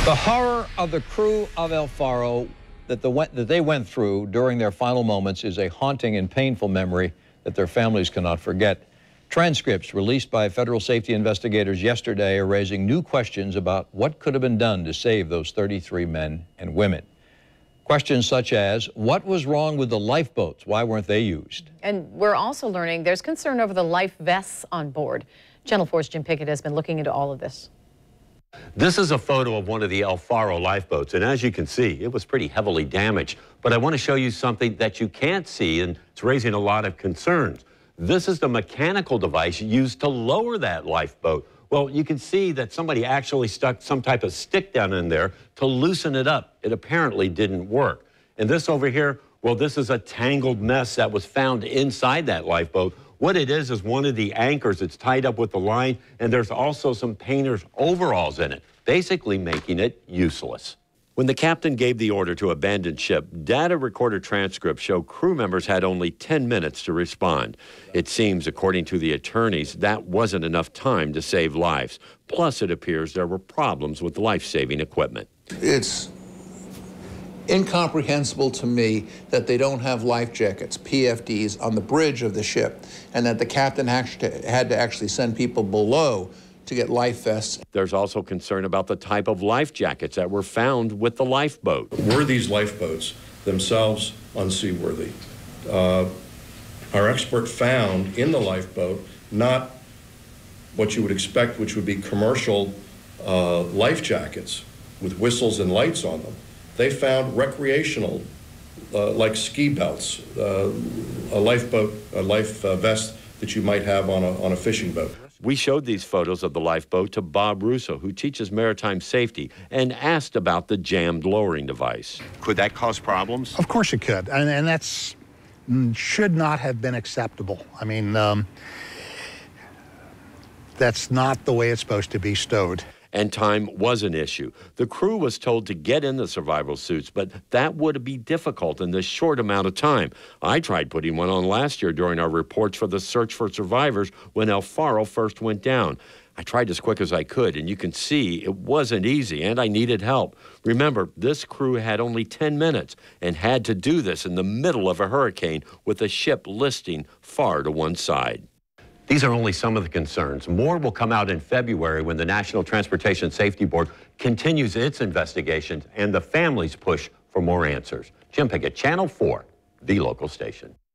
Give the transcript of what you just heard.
The horror of the crew of El Faro that they went through during their final moments is a haunting and painful memory that their families cannot forget. Transcripts released by federal safety investigators yesterday are raising new questions about what could have been done to save those 33 men and women. Questions such as, what was wrong with the lifeboats? Why weren't they used? And we're also learning there's concern over the life vests on board. Channel 4's Jim Pickett has been looking into all of this. This is a photo of one of the El Faro lifeboats, and as you can see, it was pretty heavily damaged. But I want to show you something that you can't see, and it's raising a lot of concerns. This is the mechanical device used to lower that lifeboat. Well, you can see that somebody actually stuck some type of stick down in there to loosen it up. It apparently didn't work. And this over here, well, this is a tangled mess that was found inside that lifeboat. What it is one of the anchors. It's tied up with the line, and there's also some painter's overalls in it, basically making it useless. When the captain gave the order to abandon ship, data recorder transcripts show crew members had only 10 minutes to respond. It seems, according to the attorneys, that wasn't enough time to save lives. Plus, it appears there were problems with life-saving equipment. It's incomprehensible to me that they don't have life jackets, PFDs, on the bridge of the ship, and that the captain had to actually send people below to get life vests. There's also concern about the type of life jackets that were found with the lifeboat. Were these lifeboats themselves unseaworthy? Our expert found in the lifeboat not what you would expect, which would be commercial life jackets with whistles and lights on them. They found recreational, like ski belts, a life vest that you might have on a fishing boat. We showed these photos of the lifeboat to Bob Russo, who teaches maritime safety, and asked about the jammed lowering device. Could that cause problems? Of course it could, and that's should not have been acceptable. I mean, that's not the way it's supposed to be stowed. And time was an issue. The crew was told to get in the survival suits, but that would be difficult in this short amount of time. I tried putting one on last year during our reports for the search for survivors when El Faro first went down. I tried as quick as I could, and you can see it wasn't easy, and I needed help. Remember, this crew had only 10 minutes and had to do this in the middle of a hurricane with the ship listing far to one side. These are only some of the concerns. More will come out in February when the National Transportation Safety Board continues its investigations and the families push for more answers. Jim Pickett, Channel 4, the local station.